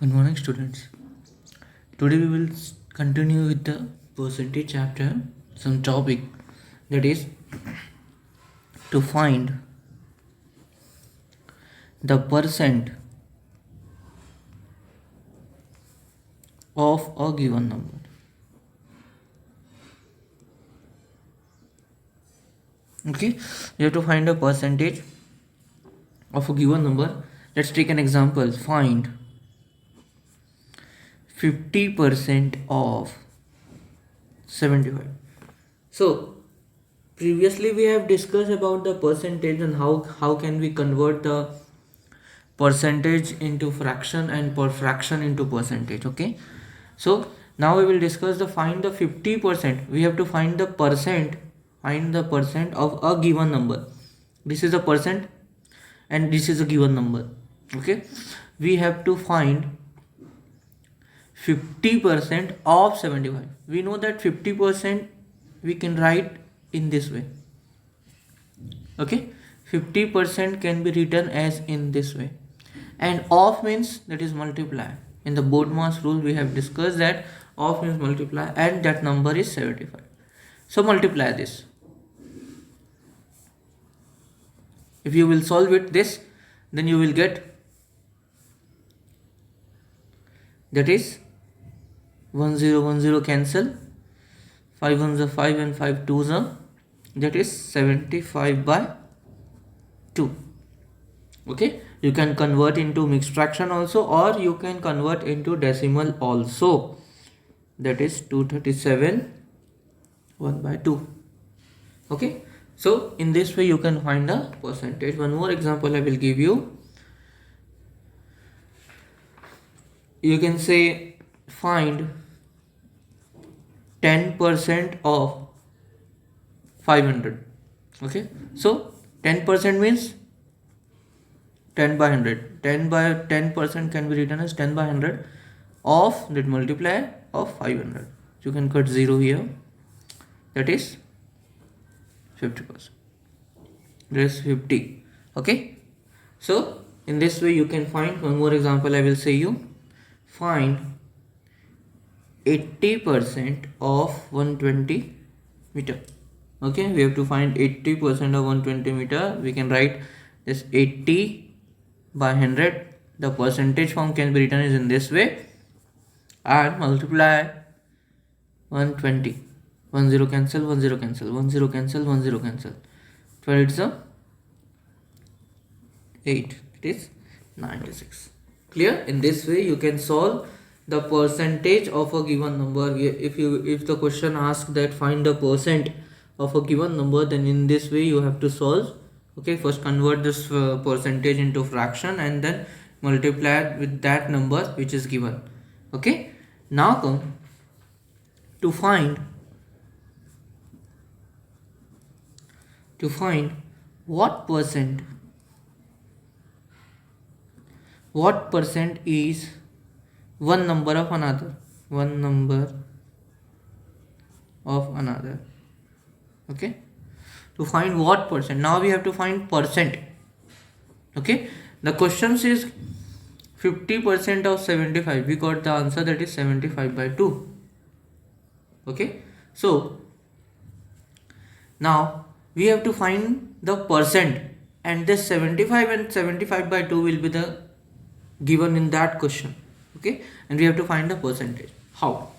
Good morning, students. Today we will continue with the percentage chapter, some topic that is to find the percent of a given number. Okay, you have to find a percentage of a given number. Let's take an example. Find 50% of 75. So previously we have discussed about the percentage and how can we convert the percentage into fraction and per fraction into percentage. Okay, so now we will discuss the find the 50%. We have to find the percent of a given number. This is a percent and this is a given number. Okay, we have to find 50% of 75. We know that 50% we can write in this way. Okay, 50% can be written as in this way, and of means that is multiply. In the BODMAS rule we have discussed that of means multiply, and that number is 75. So multiply this. If you will solve it this, then you will get, that is 1010 cancel, 5 ones are 5 and 5 twos are, that is 75 by 2. Okay, you can convert into mixed fraction also, or you can convert into decimal also, that is 237 1 by 2. Okay, so in this way you can find the percentage. One more example I will give you. You can say find 10% of 500. Okay, so 10% means 10 by 100. 10% can be written as 10 by 100 of that multiplier of 500. You can cut 0 here, that is 50%. That is 50. Okay, so in this way you can find. One more example I will say you. Find 80% of 120 meter. Okay, we have to find 80% of 120 meter. We can write this 80 by 100. The percentage form can be written is in this way, and multiply 120. 1 0 cancel, 1 0 cancel, 1 0 cancel, 1 0 cancel. 12 it's a 8. It is 96. Clear? In this way you can solve the percentage of a given number. If the question asks that find the percent of a given number, then in this way you have to solve. Okay, first convert this percentage into fraction and then multiply it with that number which is given. Okay, now come to find what percent is one number of another. Okay, to find what percent. Now we have to find percent. Okay, the question says 50% of 75. We got the answer, that is 75 by 2. Okay, so now we have to find the percent, and this 75 and 75 by 2 will be the given in that question. Okay, and we have to find the percentage. How?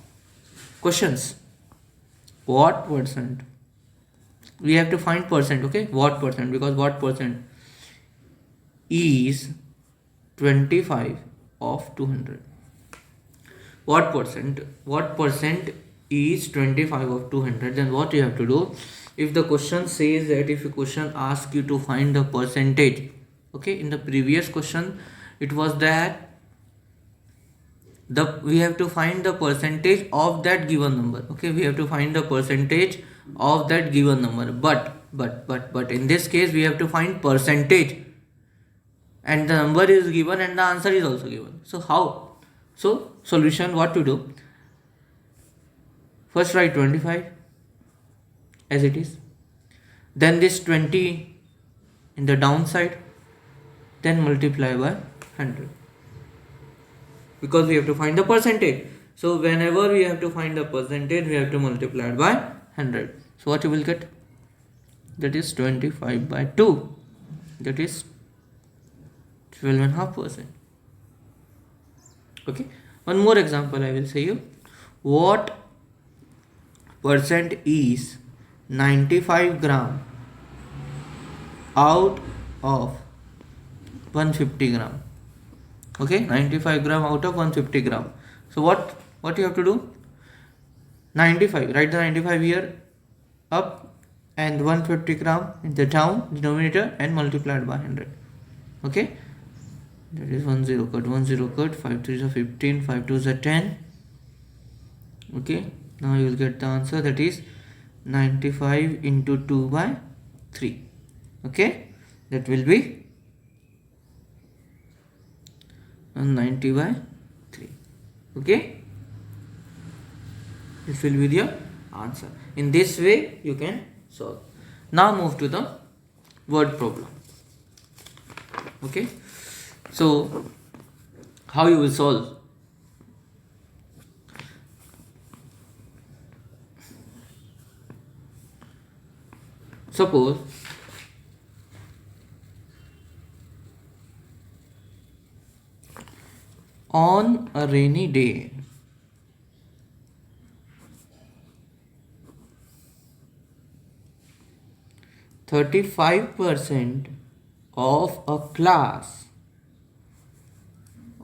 Questions. What percent? We have to find percent. Okay, what percent? Because what percent is 25 of 200? What percent is 25 of 200? Then what you have to do? If the question says that, if a question asks you to find the percentage, okay, in the previous question it was that we have to find the percentage of that given number. Okay, we have to find the percentage of that given number, but in this case we have to find percentage, and the number is given and the answer is also given. So how? So solution, what to do? First write 25 as it is, then this 20 in the downside, then multiply by 100. because we have to find the percentage. So whenever we have to find the percentage, we have to multiply it by 100. So what you will get? That is 25 by 2. That is 12.5%. Okay. One more example I will say you. What percent is 95 gram out of 150 gram? Okay, 95 gram out of 150 gram. So what you have to do? 95, write the 95 here up, and 150 gram in the down denominator, and multiplied by 100. Okay, that is 10 cut 10 cut, 5 3s are 15, 5 2s are 10. Okay, now you will get the answer, that is 95 into 2 by 3. Okay, that will be 90 by 3. Okay, this will be your answer. In this way you can solve. Now move to the word problem. Okay, so how you will solve? Suppose on a rainy day, %35 of a class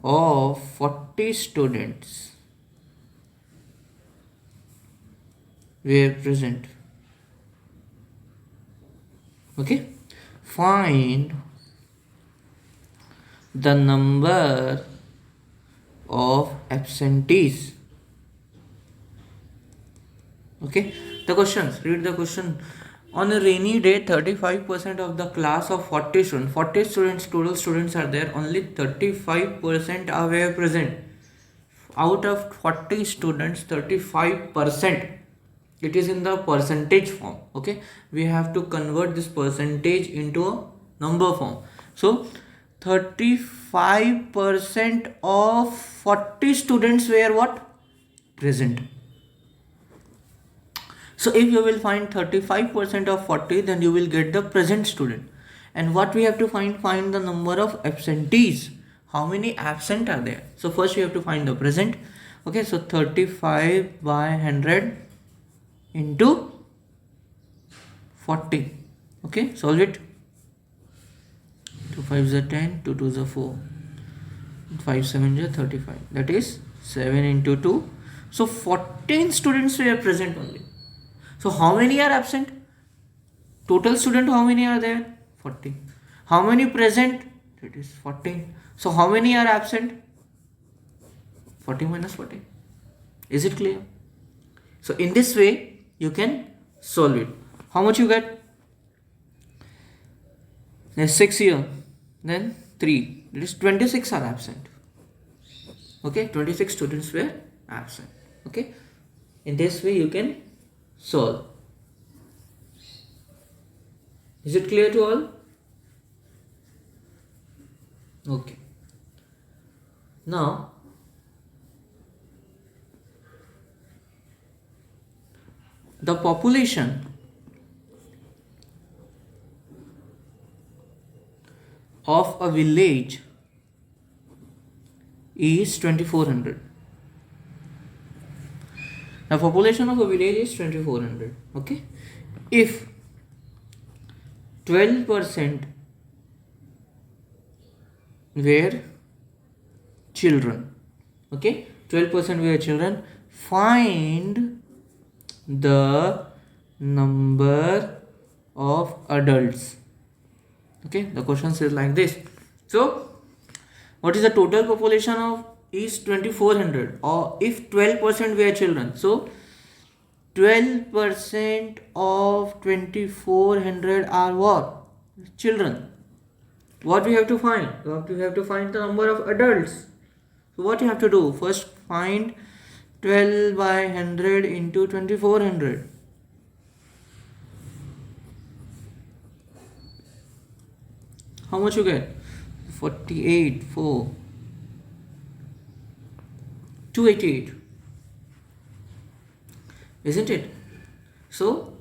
of 40 students were present. Okay, find the number of absentees. Okay, the questions, read the question. On a rainy day, 35% of the class of 40 students, total students are there, only 35% are were present. Out of 40 students, 35%, it is in the percentage form. Okay, we have to convert this percentage into a number form. So 35% of 40 students were what? Present. So if you will find 35% of 40, then you will get the present student. And what we have to find the number of absentees. How many absent are there? So first we have to find the present. Okay, so 35 by 100 into 40. Okay, solve it. 2 5s are 10, 2 2s are 4, 5 7s are 35. That is 7 into 2. So 14 students were present only. So how many are absent? Total student, how many are there? 40. How many present? It is 14. So how many are absent? 40 minus 40. Is it clear? So in this way you can solve it. How much you get? There's 6 here, then 3. It is 26 are absent. Okay, 26 students were absent. Okay, in this way you can solve. Is it clear to all? Okay. Now the population of a village is 2400. The population of a village is 2400. Okay, if 12% were children, okay, 12% were children, find the number of adults. Okay, the question says like this. So what is the total population of is 2400, or if 12% were children, so 12% of 2400 are what? Children. What we have to find? We have to find the number of adults. So what you have to do? First find 12 by 100 into 2400. How much you get? 48, 4. 288, isn't it? So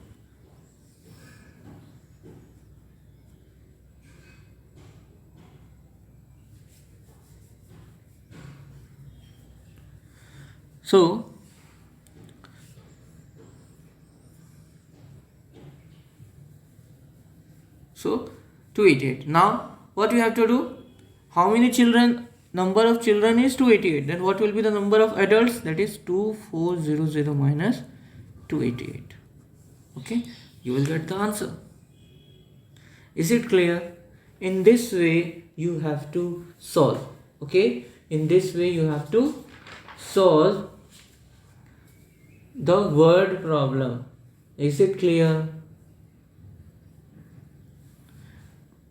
so 288. Now what we have to do? How many children? Number of children is 288. Then what will be the number of adults? That is 2400 minus 288. Okay, you will get the answer. Is it clear? In this way you have to solve. Okay, in this way you have to solve the word problem. Is it clear?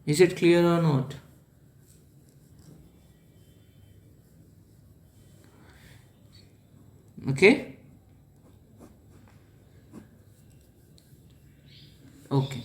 Is it clear or not? Okay. Okay.